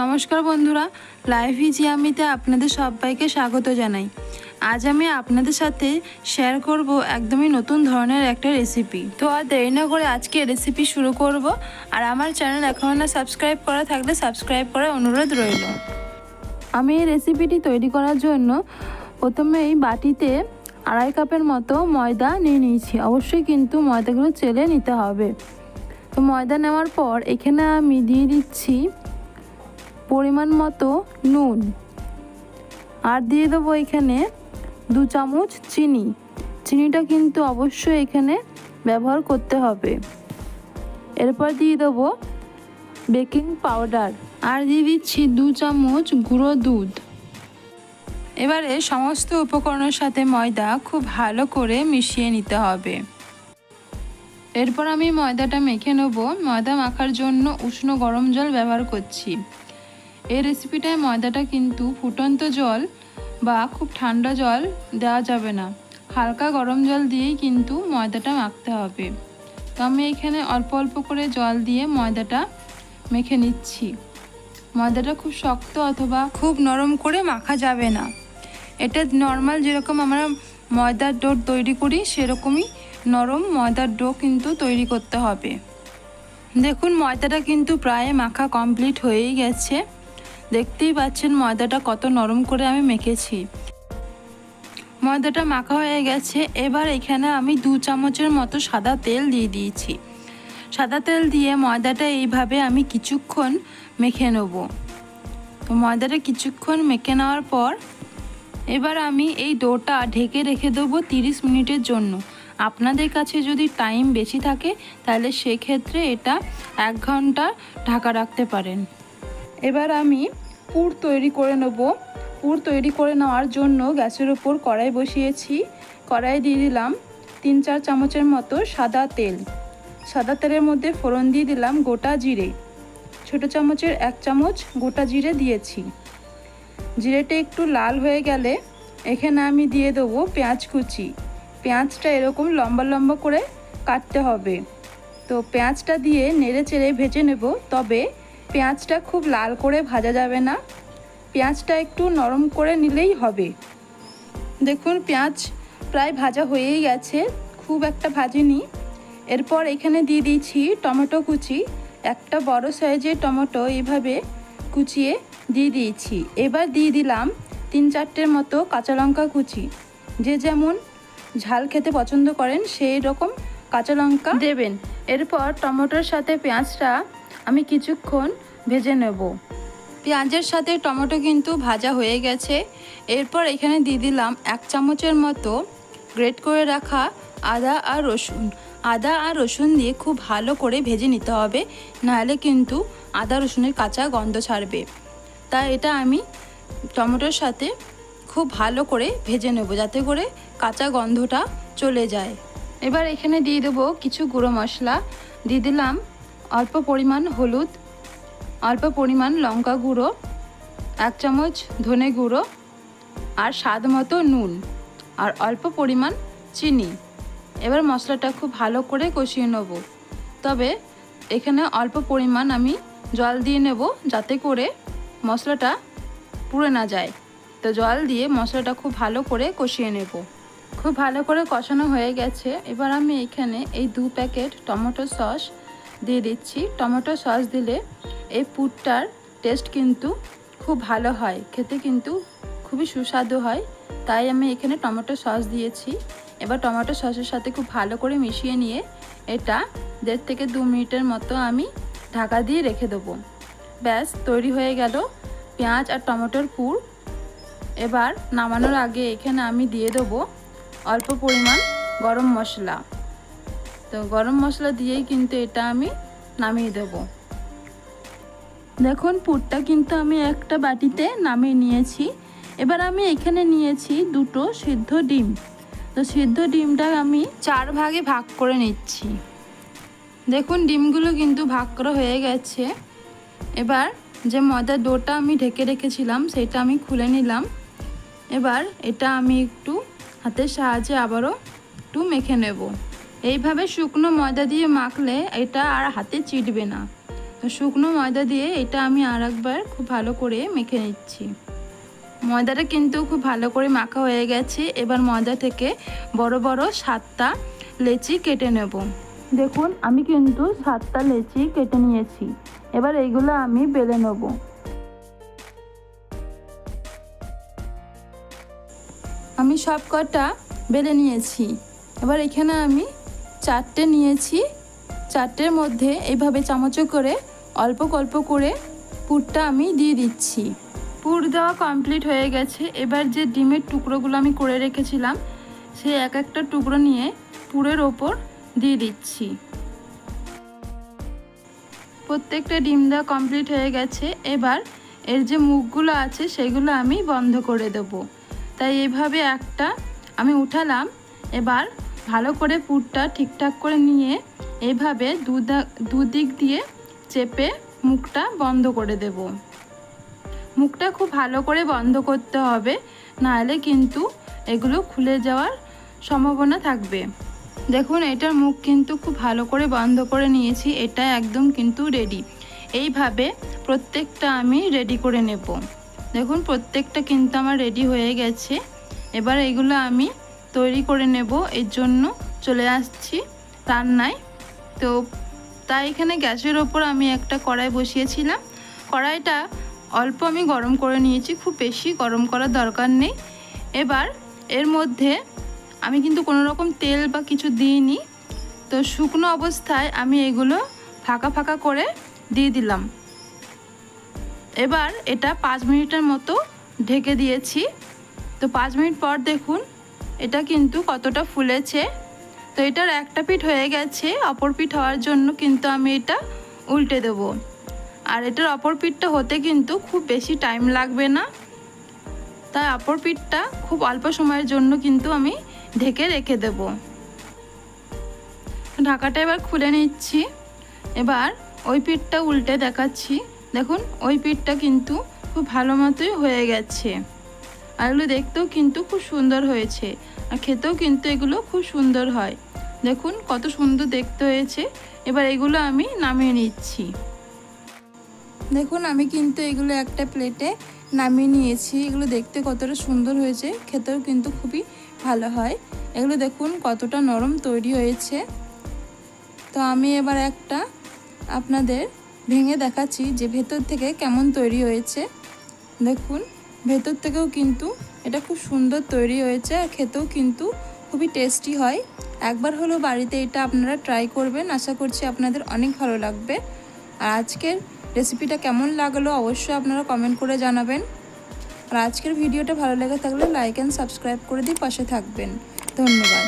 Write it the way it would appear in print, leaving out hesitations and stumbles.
নমস্কার বন্ধুরা, life is ইয়ামিতে আপনাদের সবাইকে স্বাগত জানাই। আজ আমি আপনাদের সাথে শেয়ার করব একদমই নতুন ধরনের একটা রেসিপি। তো আর দেরি না করে আজকে রেসিপি শুরু করব। আর আমার চ্যানেল এখনও না সাবস্ক্রাইব করা থাকলে সাবস্ক্রাইব করার অনুরোধ রইল। আমি এই রেসিপিটি তৈরি করার জন্য প্রথমেই বাটিতে 2.5 কাপের মতো ময়দা নিয়ে নিয়েছি। অবশ্যই কিন্তু ময়দাগুলো চেলে নিতে হবে। তো ময়দা নেওয়ার পর এখানে আমি দিয়ে দিচ্ছি পরিমাণ মতো নুন, আর দিয়ে দেবো এখানে 2 চামচ চিনি। চিনিটা কিন্তু অবশ্যই এখানে ব্যবহার করতে হবে। এরপর দিয়ে দেবো বেকিং পাউডার, আর দিয়ে দিচ্ছি 2 চামচ গুঁড়ো দুধ। এবারে সমস্ত উপকরণের সাথে ময়দা খুব ভালো করে মিশিয়ে নিতে হবে। এরপর আমি ময়দাটা মেখে নেব। ময়দা মাখার জন্য উষ্ণ গরম জল ব্যবহার করছি। এই রেসিপিটায় ময়দাটা কিন্তু ফুটন্ত জল বা খুব ঠান্ডা জল দেওয়া যাবে না, হালকা গরম জল দিয়েই কিন্তু ময়দাটা মাখতে হবে। তো আমি এখানে অল্প অল্প করে জল দিয়ে ময়দাটা মেখে নিচ্ছি। ময়দাটা খুব শক্ত অথবা খুব নরম করে মাখা যাবে না। এটা নর্মাল যেরকম আমরা ময়দার ডো তৈরি করি সেরকমই নরম ময়দার ডো কিন্তু তৈরি করতে হবে। দেখুন ময়দাটা কিন্তু প্রায় মাখা কমপ্লিট হয়েই গেছে। দেখতেই পাচ্ছেন ময়দাটা কত নরম করে আমি মেখেছি। ময়দাটা মাখা হয়ে গেছে। এবার এখানে আমি 2 চামচের মতো সাদা তেল দিয়ে দিয়েছি। সাদা তেল দিয়ে ময়দাটা এইভাবে আমি কিছুক্ষণ মেখে নেব। তো ময়দাটা কিছুক্ষণ মেখে নেওয়ার পর এবার আমি এই ডোটা ঢেকে রেখে দেবো 30 মিনিটের জন্য। আপনাদের কাছে যদি টাইম বেশি থাকে তাহলে সেক্ষেত্রে এটা 1 ঘন্টা ঢাকা রাখতে পারেন। এবার আমি পুর তৈরি করে নেব। পুর তৈরি করে নেওয়ার জন্য গ্যাসের উপর কড়াই বসিয়েছি। কড়াই দিয়ে দিলাম 3-4 চামচের মতো সাদা তেল। সাদা তেলের মধ্যে ফোড়ন দিয়ে দিলাম গোটা জিরে। ছোটো চামচের 1 চামচ গোটা জিরে দিয়েছি। জিরেটা একটু লাল হয়ে গেলে এখানে আমি দিয়ে দেবো পেঁয়াজ কুচি। পেঁয়াজটা এরকম লম্বা লম্বা করে কাটতে হবে। তো পেঁয়াজটা দিয়ে নেড়ে চেড়ে ভেজে নেব, তবে পেঁয়াজটা খুব লাল করে ভাজা যাবে না, পেঁয়াজটা একটু নরম করে নিলেই হবে। দেখুন পেঁয়াজ প্রায় ভাজা হয়েই গেছে, খুব একটা ভাজিনি। এরপর এখানে দিয়ে দিয়েছি টমেটো কুচি। একটা বড় সাইজের টমেটো এইভাবে কুচিয়ে দিয়ে দিয়েছি। এবার দিয়ে দিলাম 3-4টের মতো কাঁচা লঙ্কা কুচি। যে যেমন ঝাল খেতে পছন্দ করেন সেই রকম কাঁচা লঙ্কা দেবেন। এরপর টমেটোর সাথে পেঁয়াজটা আমি কিছুক্ষণ ভেজে নেব। পেঁয়াজের সাথে টমেটো কিন্তু ভাজা হয়ে গেছে। এরপর এখানে দিয়ে দিলাম 1 চামচের মতো গ্রেট করে রাখা আদা আর রসুন। আদা আর রসুন দিয়ে খুব ভালো করে ভেজে নিতে হবে, নাহলে কিন্তু আদা রসুনের কাঁচা গন্ধ ছাড়বে। তাই এটা আমি টমেটোর সাথে খুব ভালো করে ভেজে নেব, যাতে করে কাঁচা গন্ধটা চলে যায়। এবার এখানে দিয়ে দেবো কিছু গুঁড়ো মশলা। দিয়ে দিলাম অল্প পরিমাণ হলুদ, অল্প পরিমাণ লঙ্কা গুঁড়ো, 1 চামচ ধনে গুঁড়ো, আর স্বাদ মতো নুন, আর অল্প পরিমাণ চিনি। এবার মশলাটা খুব ভালো করে কষিয়ে নেব। তবে এখানে অল্প পরিমাণ আমি জল দিয়ে নেব, যাতে করে মশলাটা পুড়ে না যায়। তো জল দিয়ে মশলাটা খুব ভালো করে কষিয়ে নেব। খুব ভালো করে কষানো হয়ে গেছে। এবার আমি এখানে এই 2 প্যাকেট টমেটো সস দিয়ে দিচ্ছি। টমেটো সস দিলে এই পুরটার টেস্ট কিন্তু খুব ভালো হয়, খেতে কিন্তু খুবই সুস্বাদু হয়। তাই আমি এখানে টমেটো সস দিয়েছি। এবার টমেটো সসের সাথে খুব ভালো করে মিশিয়ে নিয়ে এটা 1.5 থেকে 2 মিনিটের মতো আমি ঢাকা দিয়ে রেখে দেবো। ব্যাস তৈরি হয়ে গেল পেঁয়াজ আর টমেটোর পুর। এবার নামানোর আগে এখানে আমি দিয়ে দেবো অল্প পরিমাণ গরম মশলা। তো গরম মশলা দিয়েই কিন্তু এটা আমি নামিয়ে দেবো। দেখুন পুরটা কিন্তু আমি একটা বাটিতে নামিয়ে নিয়েছি। এবার আমি এখানে নিয়েছি 2টো সিদ্ধ ডিম। তো সিদ্ধ ডিমটা আমি 4 ভাগে ভাগ করে নিচ্ছি। দেখুন ডিমগুলো কিন্তু ভাগ করা হয়ে গেছে। এবার যে ময়দার ডোটা আমি ঢেকে রেখেছিলাম সেটা আমি খুলে নিলাম। এবার এটা আমি একটু হাতের সাহায্যে আবারও একটু মেখে নেব। এইভাবে শুকনো ময়দা দিয়ে মাখলে এটা আর হাতে চিটবে না। তো শুকনো ময়দা দিয়ে এটা আমি আরেকবার খুব ভালো করে মেখে নিচ্ছি। ময়দাটা কিন্তু খুব ভালো করে মাখা হয়ে গেছে। এবার ময়দা থেকে বড় বড় 7টা লেচি কেটে নেব। দেখুন আমি কিন্তু 7টা লেচি কেটে নিয়েছি। এবার এইগুলো আমি বেলে নেব। আমি সব কটা বেলে নিয়েছি। এবার এখানে আমি 4টে নিয়েছি। 4টের মধ্যে এইভাবে চামচে করে অল্প অল্প করে পুরটা আমি দিয়ে দিচ্ছি। পুর দেওয়া কমপ্লিট হয়ে গেছে। এবার যে ডিমের টুকরোগুলো আমি করে রেখেছিলাম সেই এক একটা টুকরো নিয়ে পুরের ওপর দিয়ে দিচ্ছি। প্রত্যেকটা ডিম দেওয়া কমপ্লিট হয়ে গেছে। এবার এর যে মুখগুলো আছে সেগুলো আমি বন্ধ করে দেব। তাই এইভাবে একটা আমি উঠালাম। এবার ভালো করে পুরটা ঠিকঠাক করে নিয়ে এইভাবে দুদিক দিয়ে চেপে মুখটা বন্ধ করে দেব। মুখটা খুব ভালো করে বন্ধ করতে হবে, নাহলে কিন্তু এগুলো খুলে যাওয়ার সম্ভাবনা থাকবে। দেখুন এটার মুখ কিন্তু খুব ভালো করে বন্ধ করে নিয়েছি। এটা একদম কিন্তু রেডি। এইভাবে প্রত্যেকটা আমি রেডি করে নেব। দেখুন প্রত্যেকটা কিন্তু আমার রেডি হয়ে গেছে। এবার এগুলো আমি তৈরি করে নেব। এর জন্য চলে আসছি রান্নায়। তো তাই এখানে গ্যাসের ওপর আমি একটা কড়াই বসিয়েছিলাম। কড়াইটা অল্প আমি গরম করে নিয়েছি, খুব বেশি গরম করার দরকার নেই। এবার এর মধ্যে আমি কিন্তু কোনো রকম তেল বা কিছু দিইনি। তো শুকনো অবস্থায় আমি এগুলো ফাঁকা ফাঁকা করে দিয়ে দিলাম। এবার এটা 5 মিনিটের মতো ঢেকে দিয়েছি। তো 5 মিনিট পর দেখুন এটা কিন্তু কতটা ফুলেছে। তো এটার একটা পিঠ হয়ে গেছে, অপর পিঠ হওয়ার জন্য কিন্তু আমি এটা উল্টে দেব। আর এটার অপর পিঠটা হতে কিন্তু খুব বেশি টাইম লাগবে না। তাই অপর পিঠটা খুব অল্প সময়ের জন্য কিন্তু আমি ঢেকে রেখে দেব। ঢাকাটা এবার খুলে নিচ্ছি। এবার ওই পিঠটা উল্টে দেখাচ্ছি। দেখুন ওই পিঠটা কিন্তু খুব ভালো মতোই হয়ে গেছে। আর এগুলো দেখতেও কিন্তু খুব সুন্দর হয়েছে, আর খেতেও কিন্তু এগুলো খুব সুন্দর হয়। দেখুন কত সুন্দর দেখতে হয়েছে। এবার এগুলো আমি নামিয়ে নিচ্ছি। দেখুন আমি কিন্তু এগুলো একটা প্লেটে নামিয়ে নিয়েছি। এগুলো দেখতে কতটা সুন্দর হয়েছে, খেতেও কিন্তু খুবই ভালো হয়। এগুলো দেখুন কতটা নরম তৈরি হয়েছে। তো আমি এবার একটা আপনাদের ভেঙে দেখাচ্ছি যে ভেতর থেকে কেমন তৈরি হয়েছে। দেখুন ভেতর থেকেও কিন্তু এটা খুব সুন্দর তৈরি হয়েছে, আর খেতেও কিন্তু খুবই টেস্টি হয়। একবার হলেও বাড়িতে এটা আপনারা ট্রাই করবেন, আশা করছি আপনাদের অনেক ভালো লাগবে। আর আজকের রেসিপিটা কেমন লাগলো অবশ্যই আপনারা কমেন্ট করে জানাবেন। আর আজকের ভিডিওটা ভালো লেগে থাকলে লাইক অ্যান্ড সাবস্ক্রাইব করে দিয়ে পাশে থাকবেন। ধন্যবাদ।